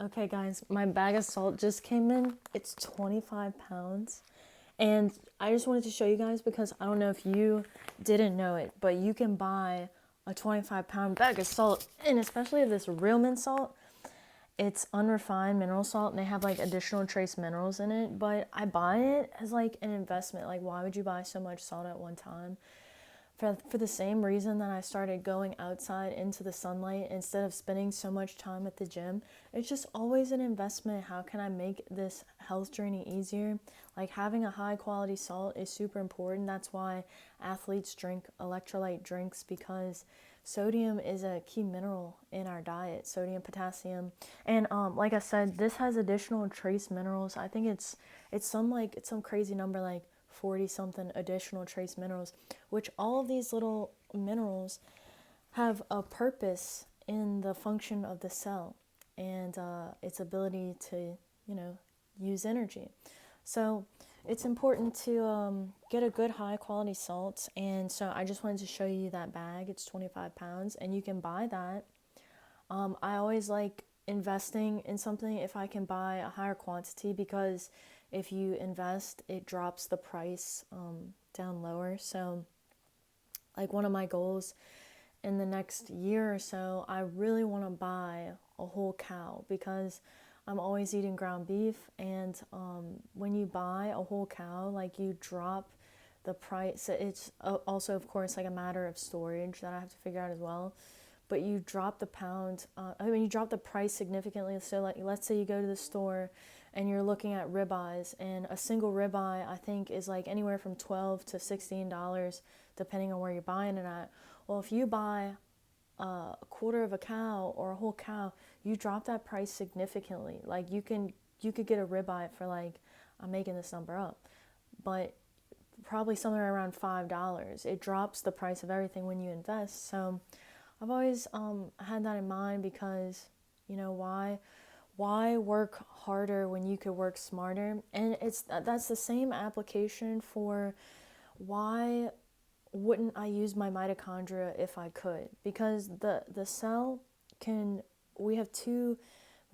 Okay, guys, my bag of salt just came in. It's 25 pounds. And I just wanted to show you guys because I don't know if you didn't know it, but you can buy a 25-pound bag of salt, and especially this real mint salt. It's unrefined mineral salt, and they have like additional trace minerals in it. But I buy it as like an investment. Like, why would you buy so much salt at one time? For the same reason that I started going outside into the sunlight instead of spending so much time at the gym. It's just always an investment. How can I make this health journey easier? Like, having a high quality salt is super important. That's why athletes drink electrolyte drinks, because sodium is a key mineral in our diet. Sodium, potassium, and like I said, this has additional trace minerals. I think it's some crazy number, like 40 something additional trace minerals, which all of these little minerals have a purpose in the function of the cell and its ability to, you know, use energy. So it's important to get a good high quality salt. And so I just wanted to show you that bag. It's 25 pounds and you can buy that. I always like investing in something if I can buy a higher quantity, because if you invest, it drops the price down lower. So, like, one of my goals in the next year or so, I really want to buy a whole cow, because I'm always eating ground beef. And when you buy a whole cow, like, you drop the price. It's also, of course, like a matter of storage that I have to figure out as well. But you drop the pound, you drop the price significantly. So, like, let's say you go to the store and you're looking at ribeyes, and a single ribeye, I think, is like anywhere from $12 to $16, depending on where you're buying it at. Well, if you buy a quarter of a cow or a whole cow, you drop that price significantly. Like, you could get a ribeye for, like, I'm making this number up, but probably somewhere around $5. It drops the price of everything when you invest. So I've always had that in mind, because, you know, why work harder when you could work smarter? And that's the same application for why wouldn't I use my mitochondria if I could? Because the cell can, we have two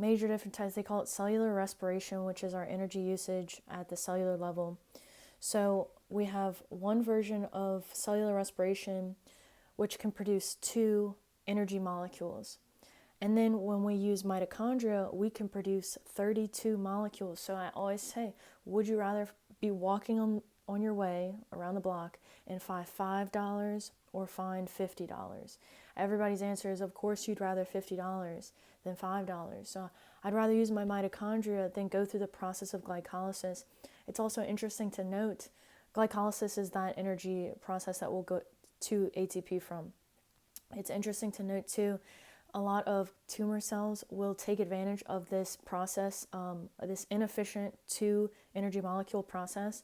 major different types. They call it cellular respiration, which is our energy usage at the cellular level. So we have one version of cellular respiration which can produce two energy molecules. And then when we use mitochondria, we can produce 32 molecules. So I always say, would you rather be walking on your way around the block and find $5 or find $50? Everybody's answer is, of course, you'd rather $50 than $5. So I'd rather use my mitochondria than go through the process of glycolysis. It's also interesting to note, glycolysis is that energy process that we'll go to ATP from. It's interesting to note too, a lot of tumor cells will take advantage of this process, this inefficient two energy molecule process.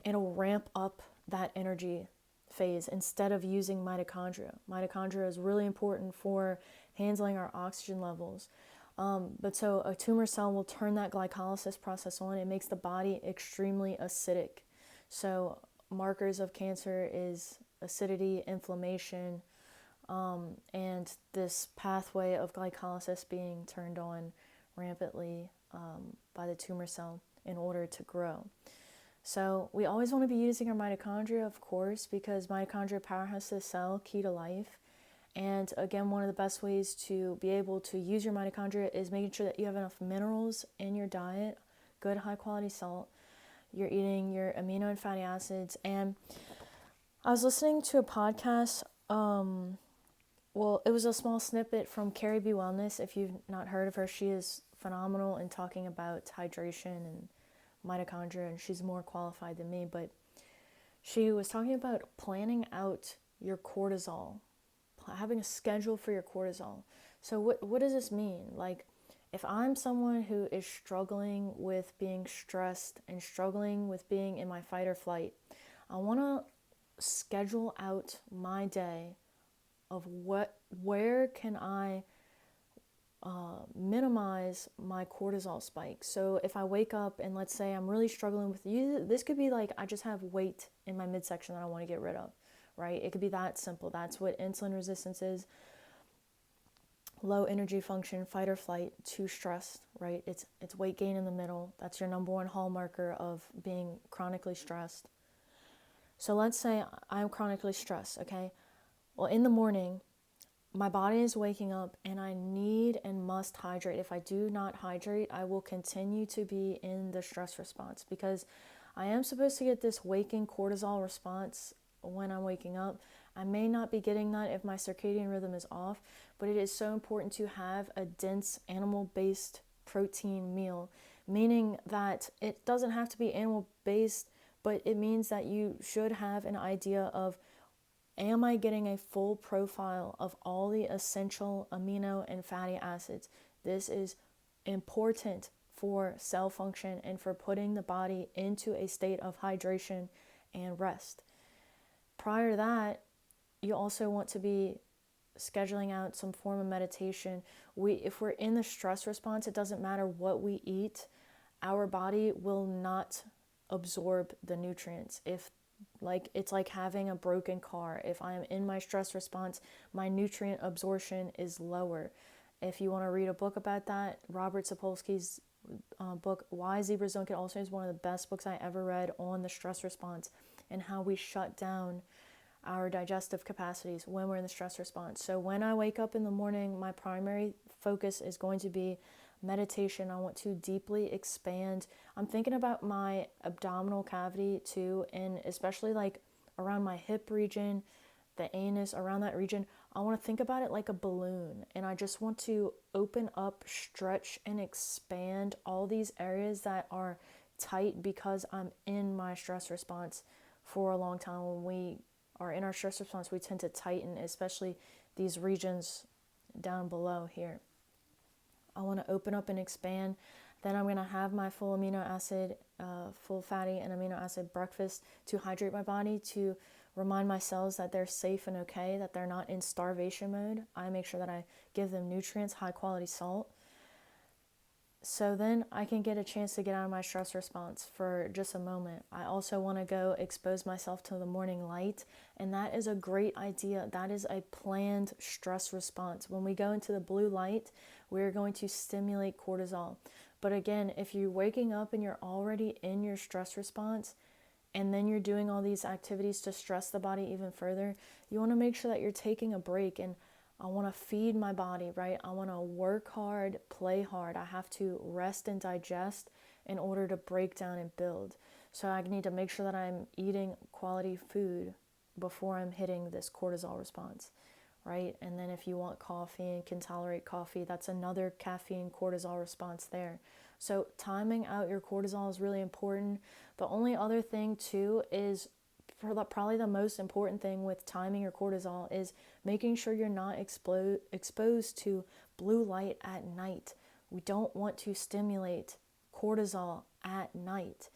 It'll ramp up that energy phase instead of using mitochondria. Mitochondria is really important for handling our oxygen levels. But so a tumor cell will turn that glycolysis process on. It makes the body extremely acidic. So markers of cancer is acidity, inflammation, and this pathway of glycolysis being turned on rampantly by the tumor cell in order to grow. So we always want to be using our mitochondria, of course, because mitochondria powerhouse the cell, key to life. And again, one of the best ways to be able to use your mitochondria is making sure that you have enough minerals in your diet, good high quality salt. You're eating your amino and fatty acids. And I was listening to a podcast. Well, it was a small snippet from Carrie B. Wellness. If you've not heard of her, she is phenomenal in talking about hydration and mitochondria, and she's more qualified than me. But she was talking about planning out your cortisol, having a schedule for your cortisol. So what does this mean? Like, if I'm someone who is struggling with being stressed and struggling with being in my fight or flight, I want to schedule out my day of where can I minimize my cortisol spike. So if I wake up and let's say I'm really struggling with you, this could be like I just have weight in my midsection that I want to get rid of, right? It could be that simple. That's what insulin resistance is. low energy function, fight or flight, to stress, right? It's weight gain in the middle. That's your number one hallmarker of being chronically stressed. So let's say I'm chronically stressed, okay? Well, in the morning, my body is waking up and I need and must hydrate. If I do not hydrate, I will continue to be in the stress response, because I am supposed to get this waking cortisol response when I'm waking up. I may not be getting that if my circadian rhythm is off, but it is so important to have a dense animal-based protein meal, meaning that it doesn't have to be animal-based, but it means that you should have an idea of, am I getting a full profile of all the essential amino and fatty acids? This is important for cell function and for putting the body into a state of hydration and rest. Prior to that, you also want to be scheduling out some form of meditation. If we're in the stress response, it doesn't matter what we eat, our body will not absorb the nutrients. It's like having a broken car. If I am in my stress response, my nutrient absorption is lower. If you want to read a book about that, Robert Sapolsky's book, Why Zebras Don't Get Ulcers, is one of the best books I ever read on the stress response and how we shut down our digestive capacities when we're in the stress response. So when I wake up in the morning, my primary focus is going to be meditation. I want to deeply expand. I'm thinking about my abdominal cavity too, and especially like around my hip region, the anus, around that region. I want to think about it like a balloon, and I just want to open up, stretch, and expand all these areas that are tight because I'm in my stress response for a long time. When we are in our stress response, we tend to tighten, especially these regions down below here. I want to open up and expand. Then I'm going to have my full amino acid, full fatty and amino acid breakfast to hydrate my body, to remind my cells that they're safe and okay, that they're not in starvation mode. I make sure that I give them nutrients, high quality salt. So then I can get a chance to get out of my stress response for just a moment. I also want to go expose myself to the morning light, and that is a great idea. That is a planned stress response. When we go into the blue light, we're going to stimulate cortisol. But again, if you're waking up and you're already in your stress response, and then you're doing all these activities to stress the body even further, you want to make sure that you're taking a break. And I want to feed my body, right? I want to work hard, play hard. I have to rest and digest in order to break down and build. So I need to make sure that I'm eating quality food before I'm hitting this cortisol response, right? And then if you want coffee and can tolerate coffee, that's another caffeine cortisol response there. So timing out your cortisol is really important. The only other thing too is, probably the most important thing with timing your cortisol, is making sure you're not exposed to blue light at night. We don't want to stimulate cortisol at night.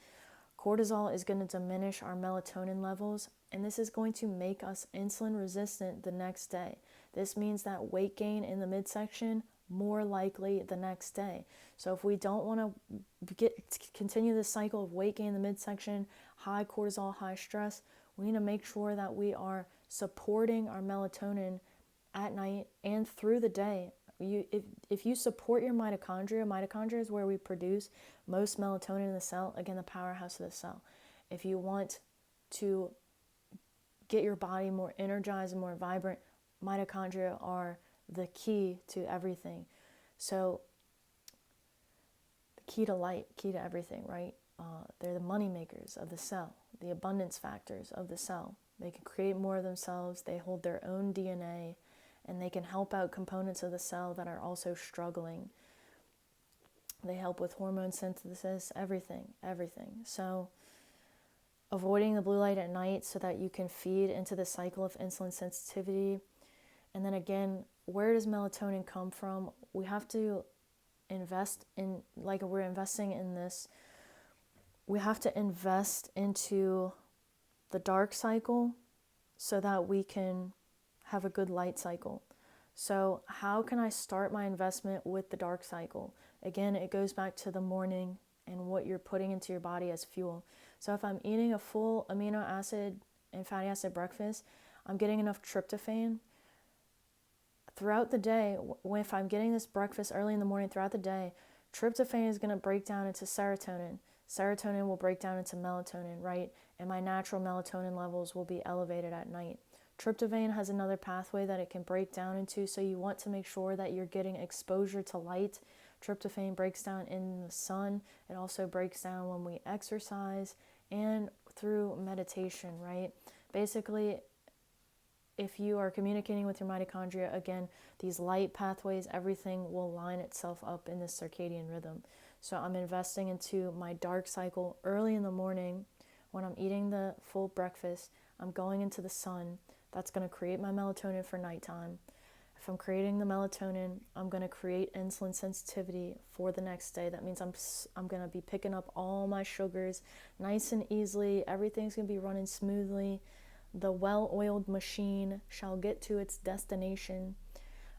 Cortisol is going to diminish our melatonin levels, and this is going to make us insulin resistant the next day. This means that weight gain in the midsection more likely the next day. So if we don't want to continue this cycle of weight gain in the midsection, high cortisol, high stress, we need to make sure that we are supporting our melatonin at night and through the day. If you support your mitochondria is where we produce most melatonin in the cell, again, the powerhouse of the cell. If you want to get your body more energized and more vibrant, mitochondria are the key to everything. So the key to light, key to everything, right? They're the money makers of the cell, the abundance factors of the cell. They can create more of themselves. They hold their own DNA, and they can help out components of the cell that are also struggling. They help with hormone synthesis, everything. So avoiding the blue light at night so that you can feed into the cycle of insulin sensitivity. And then again, where does melatonin come from? We have to invest in, like we're investing in this, we have to invest into the dark cycle so that we can have a good light cycle. So how can I start my investment with the dark cycle? Again, it goes back to the morning and what you're putting into your body as fuel. So if I'm eating a full amino acid and fatty acid breakfast, I'm getting enough tryptophan. throughout the day, if I'm getting this breakfast early in the morning throughout the day, tryptophan is going to break down into serotonin. Serotonin will break down into melatonin, right? And my natural melatonin levels will be elevated at night. Tryptophan has another pathway that it can break down into, so you want to make sure that you're getting exposure to light. Tryptophan breaks down in the sun. It also breaks down when we exercise and through meditation, right? Basically, if you are communicating with your mitochondria, again, these light pathways, everything will line itself up in this circadian rhythm. So I'm investing into my dark cycle early in the morning when I'm eating the full breakfast. I'm going into the sun. That's going to create my melatonin for nighttime. If I'm creating the melatonin, I'm going to create insulin sensitivity for the next day. That means I'm going to be picking up all my sugars nice and easily. Everything's going to be running smoothly. The well-oiled machine shall get to its destination.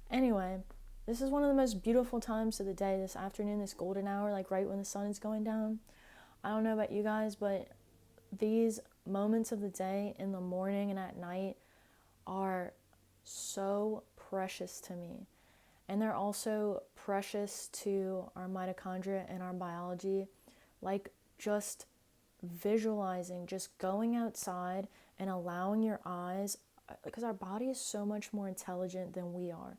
Anyway, this is one of the most beautiful times of the day, this afternoon, this golden hour, like right when the sun is going down. I don't know about you guys, but these moments of the day in the morning and at night are so precious to me. And they're also precious to our mitochondria and our biology. Like just visualizing, just going outside and allowing your eyes, because our body is so much more intelligent than we are.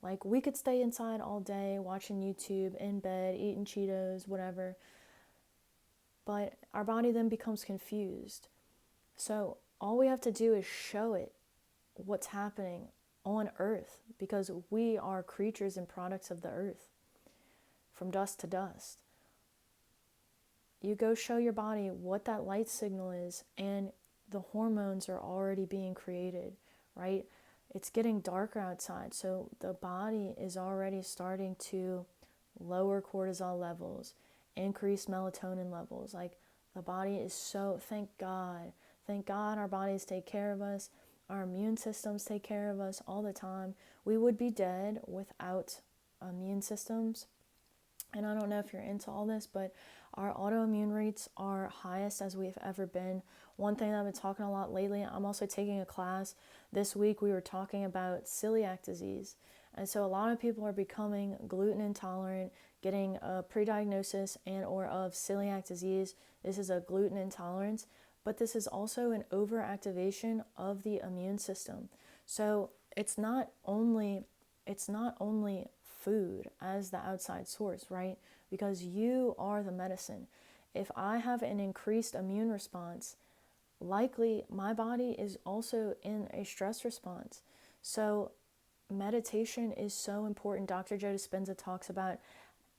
Like we could stay inside all day watching YouTube, in bed, eating Cheetos, whatever. But our body then becomes confused. So all we have to do is show it what's happening on earth, because we are creatures and products of the earth, from dust to dust. You go show your body what that light signal is, and the hormones are already being created, right? It's getting darker outside, so the body is already starting to lower cortisol levels, increase melatonin levels. Like the body is so, thank God our bodies take care of us. Our immune systems take care of us all the time. We would be dead without immune systems. And I don't know if you're into all this, but our autoimmune rates are highest as we've ever been. One thing that I've been talking a lot lately, I'm also taking a class. This week we were talking about celiac disease. And so a lot of people are becoming gluten intolerant, getting a pre-diagnosis and or of celiac disease. This is a gluten intolerance, but this is also an overactivation of the immune system. So it's not only food as the outside source, right? Because you are the medicine. If I have an increased immune response, likely my body is also in a stress response. So meditation is so important. Dr. Joe Dispenza talks about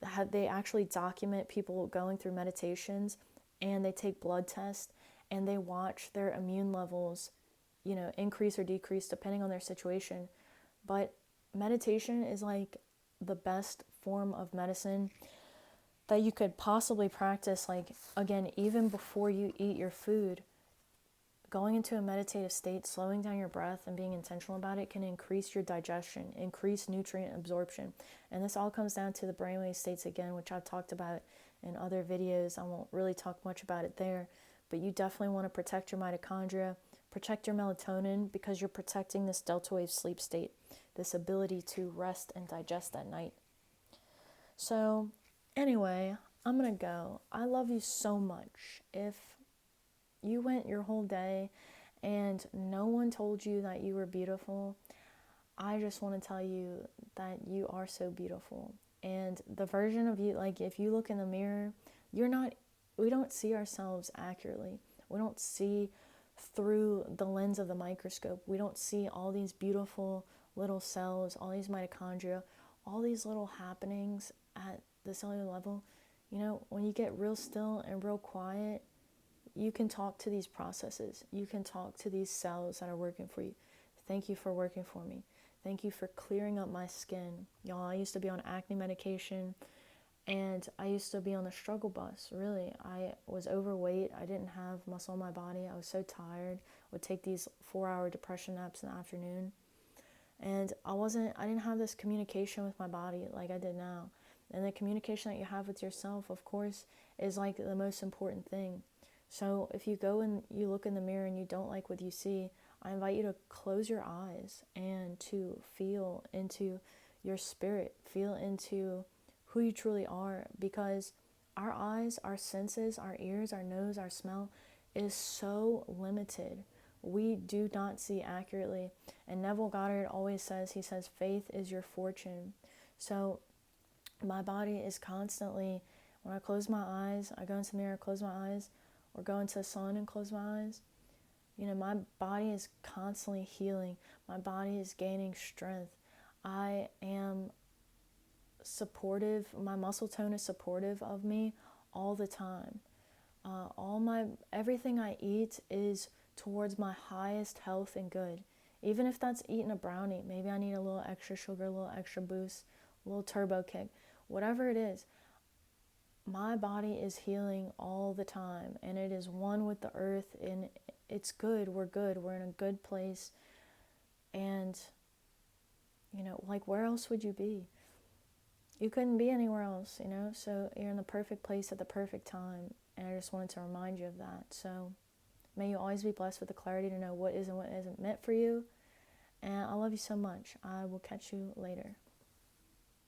how they actually document people going through meditations, and they take blood tests and they watch their immune levels, increase or decrease depending on their situation. But meditation is like the best form of medicine that you could possibly practice. Like, again, even before you eat your food, going into a meditative state, slowing down your breath and being intentional about it can increase your digestion, increase nutrient absorption. And this all comes down to the brainwave states again, which I've talked about in other videos. I won't really talk much about it there, but you definitely want to protect your mitochondria, protect your melatonin, because you're protecting this delta wave sleep state, this ability to rest and digest at night. So anyway, I'm going to go. I love you so much. If you went your whole day and no one told you that you were beautiful, I just want to tell you that you are so beautiful. And the version of you, like if you look in the mirror, we don't see ourselves accurately. We don't see through the lens of the microscope. We don't see all these beautiful little cells, all these mitochondria, all these little happenings at the cellular level. When you get real still and real quiet, you can talk to these processes. You can talk to these cells that are working for you. Thank you for working for me. Thank you for clearing up my skin. Y'all, I used to be on acne medication, and I used to be on the struggle bus, really. I was overweight. I didn't have muscle in my body. I was so tired. I would take these 4-hour depression naps in the afternoon. And I didn't have this communication with my body like I did now. And the communication that you have with yourself, of course, is like the most important thing. So if you go and you look in the mirror and you don't like what you see, I invite you to close your eyes and to feel into your spirit, feel into who you truly are, because our eyes, our senses, our ears, our nose, our smell is so limited. We do not see accurately. And Neville Goddard always says, he says, faith is your fortune. So my body is constantly, when I close my eyes, I go into the mirror, close my eyes, or go into the sun and close my eyes. You know, my body is constantly healing. My body is gaining strength. I am supportive. My muscle tone is supportive of me all the time. Everything I eat is towards my highest health and good. Even if that's eating a brownie, maybe I need a little extra sugar, a little extra boost, a little turbo kick, whatever it is, my body is healing all the time, and it is one with the earth, and it's good. We're in a good place. And, you know, like, where else would you be? You couldn't be anywhere else, you know? So you're in the perfect place at the perfect time. And I just wanted to remind you of that. So may you always be blessed with the clarity to know what is and what isn't meant for you. And I love you so much. I will catch you later.